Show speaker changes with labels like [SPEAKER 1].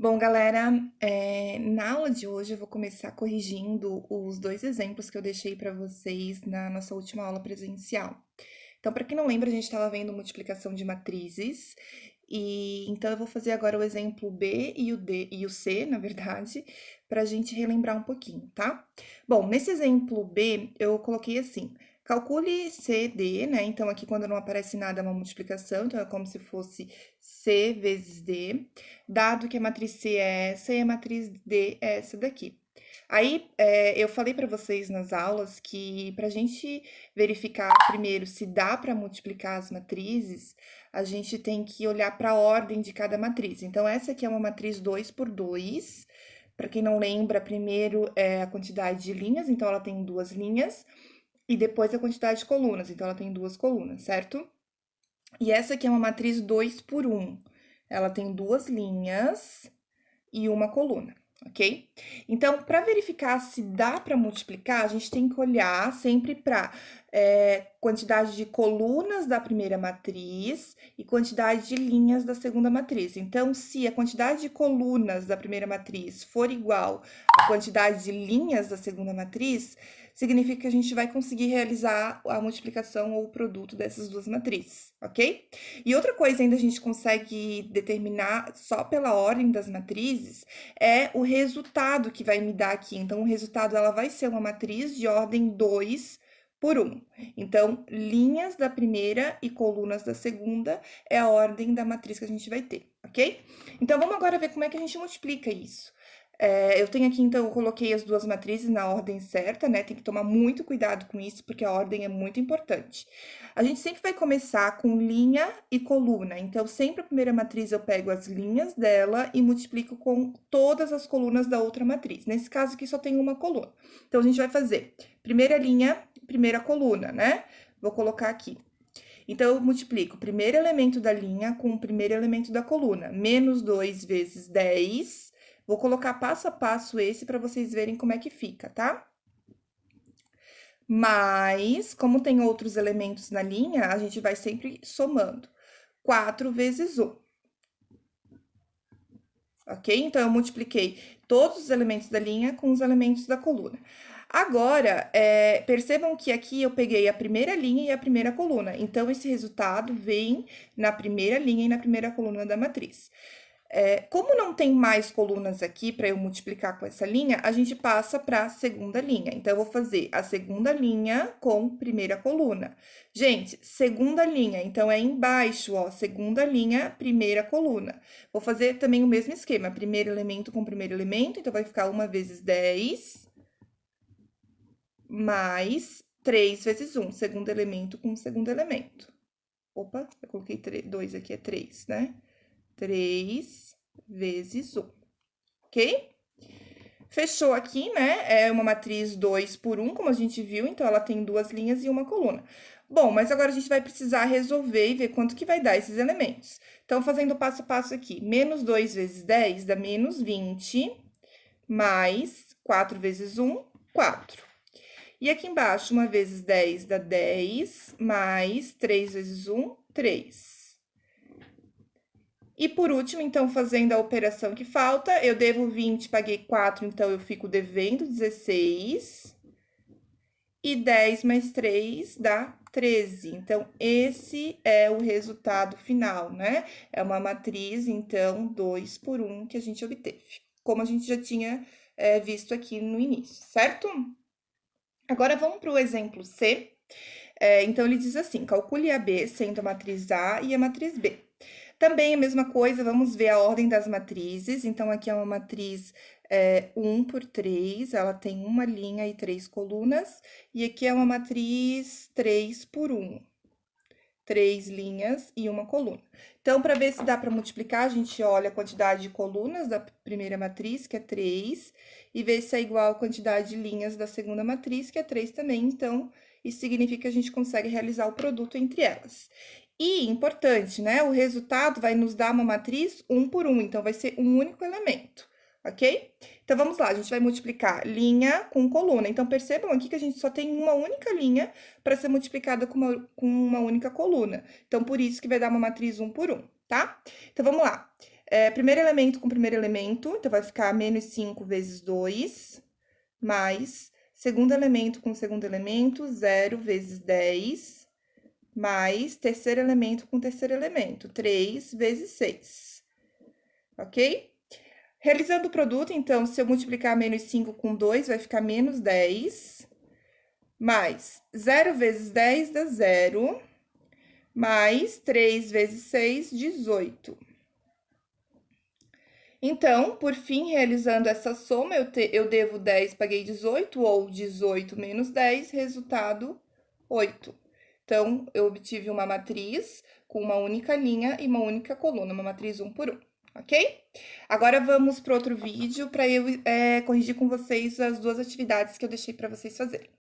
[SPEAKER 1] Bom, galera, na aula de hoje eu vou começar corrigindo os dois exemplos que eu deixei para vocês na nossa última aula presencial. Então, para quem não lembra, a gente estava vendo multiplicação de matrizes, e então eu vou fazer agora o exemplo B e o D e o C, na verdade, para a gente relembrar um pouquinho, tá? Bom, nesse exemplo B, eu coloquei assim: calcule CD, né? Então, aqui quando não aparece nada é uma multiplicação, então é como se fosse C vezes D, dado que a matriz C é essa e a matriz D é essa daqui. Aí, eu falei para vocês nas aulas que para a gente verificar primeiro se dá para multiplicar as matrizes, a gente tem que olhar para a ordem de cada matriz. Então, essa aqui é uma matriz 2 por 2. Para quem não lembra, primeiro é a quantidade de linhas, então ela tem duas linhas, e depois a quantidade de colunas, então ela tem duas colunas, certo? E essa aqui é uma matriz 2 por 1. Ela tem duas linhas e uma coluna, ok? Então, para verificar se dá para multiplicar, a gente tem que olhar sempre para quantidade de colunas da primeira matriz e quantidade de linhas da segunda matriz. Então, se a quantidade de colunas da primeira matriz for igual à quantidade de linhas da segunda matriz, significa que a gente vai conseguir realizar a multiplicação ou o produto dessas duas matrizes, ok? E outra coisa ainda a gente consegue determinar só pela ordem das matrizes é o resultado que vai me dar aqui. Então, o resultado ela vai ser uma matriz de ordem 2 por 1. Então, linhas da primeira e colunas da segunda é a ordem da matriz que a gente vai ter, ok? Então, vamos agora ver como é que a gente multiplica isso. Eu tenho aqui, então, eu coloquei as duas matrizes na ordem certa, né? Tem que tomar muito cuidado com isso, porque a ordem é muito importante. A gente sempre vai começar com linha e coluna. Então, sempre a primeira matriz eu pego as linhas dela e multiplico com todas as colunas da outra matriz. Nesse caso aqui, só tem uma coluna. Então, a gente vai fazer primeira linha, primeira coluna, né? Vou colocar aqui. Então, eu multiplico o primeiro elemento da linha com o primeiro elemento da coluna. Menos 2 vezes 10. Vou colocar passo a passo esse para vocês verem como é que fica, tá? Mas, como tem outros elementos na linha, a gente vai sempre somando. 4 vezes 1. Ok? Então, eu multipliquei todos os elementos da linha com os elementos da coluna. Agora, percebam que aqui eu peguei a primeira linha e a primeira coluna. Então, esse resultado vem na primeira linha e na primeira coluna da matriz. Como não tem mais colunas aqui para eu multiplicar com essa linha, a gente passa para a segunda linha. Então, eu vou fazer a segunda linha com primeira coluna. Gente, segunda linha, então é embaixo, ó, segunda linha, primeira coluna. Vou fazer também o mesmo esquema, primeiro elemento com primeiro elemento, então vai ficar 1 vezes 10, mais 3 vezes 1, segundo elemento com segundo elemento. Opa, eu coloquei 2 aqui, é 3, né? 3 vezes 1, ok? Fechou aqui, né? É uma matriz 2 por 1, como a gente viu, então ela tem duas linhas e uma coluna. Bom, mas agora a gente vai precisar resolver e ver quanto que vai dar esses elementos. Então, fazendo passo a passo aqui, menos 2 vezes 10 dá menos 20, mais 4 vezes 1, 4. E aqui embaixo, 1 vezes 10 dá 10, mais 3 vezes 1, 3. E por último, então, fazendo a operação que falta, eu devo 20, paguei 4, então eu fico devendo 16. E 10 mais 3 dá 13. Então, esse é o resultado final, né? É uma matriz, então, 2 por 1 que a gente obteve, como a gente já tinha visto aqui no início, certo? Agora, vamos para o exemplo C. Então, ele diz assim: calcule a B sendo a matriz A e a matriz B. Também a mesma coisa, vamos ver a ordem das matrizes. Então, aqui é uma matriz 1 por 3, ela tem uma linha e 3 colunas. E aqui é uma matriz 3 por 1, 3 linhas e uma coluna. Então, para ver se dá para multiplicar, a gente olha a quantidade de colunas da primeira matriz, que é 3, e vê se é igual a quantidade de linhas da segunda matriz, que é 3 também. Então, isso significa que a gente consegue realizar o produto entre elas. E, importante, né? O resultado vai nos dar uma matriz 1 por 1, então vai ser um único elemento, ok? Então, vamos lá, a gente vai multiplicar linha com coluna. Então, percebam aqui que a gente só tem uma única linha para ser multiplicada com uma única coluna. Então, por isso que vai dar uma matriz 1 por 1, tá? Então, vamos lá. Primeiro elemento com primeiro elemento, então vai ficar menos 5 vezes 2, mais segundo elemento com segundo elemento, 0 vezes 10, mais terceiro elemento com terceiro elemento, 3 vezes 6, ok? Realizando o produto, então, se eu multiplicar menos 5 com 2, vai ficar menos 10, mais 0 vezes 10 dá 0, mais 3 vezes 6, 18. Então, por fim, realizando essa soma, eu devo 10, paguei 18, ou 18 menos 10, resultado 8. Então, eu obtive uma matriz com uma única linha e uma única coluna, uma matriz 1 por 1, ok? Agora, vamos para outro vídeo para eu corrigir com vocês as duas atividades que eu deixei para vocês fazerem.